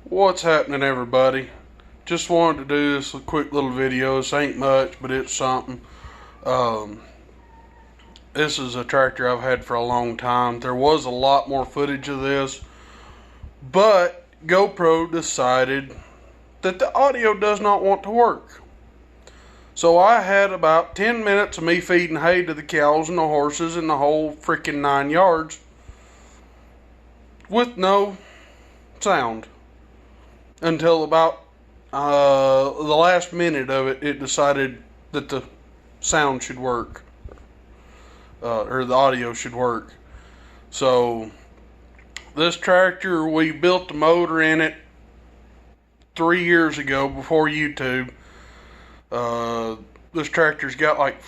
What's happening, everybody? Just wanted to do this a quick little video. This ain't much, but it's something. This is a tractor I've had for a long time. There was a lot more footage of this, but GoPro decided that the audio does not want to work. So I had about 10 minutes of me feeding hay to the cows and the horses and the whole freaking 9 yards with no sound. Until about the last minute of it, it decided that the sound should work, or the audio should work. So this tractor, we built the motor in it 3 years ago before YouTube. This tractor's got like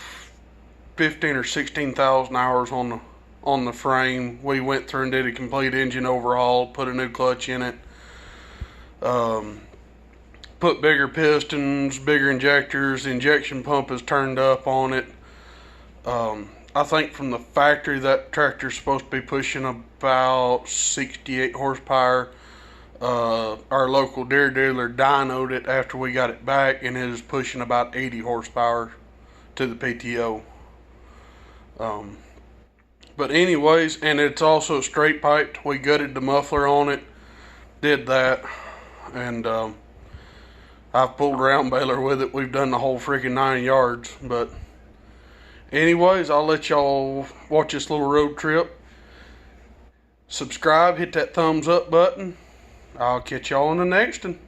15 or 16,000 hours on the frame. We went through and did a complete engine overhaul, put a new clutch in it. Put bigger pistons, bigger injectors. The injection pump is turned up on it. I think from the factory that tractor's supposed to be pushing about 68 horsepower. Our local Deere dealer dynoed it after we got it back, and it is pushing about 80 horsepower to the PTO. But anyways, and it's also straight piped. We gutted the muffler on it, did that. And I've pulled around baler with it. We've done the whole freaking 9 yards. But anyways, I'll let y'all watch this little road trip. Subscribe, hit that thumbs up button. I'll catch y'all in the next one.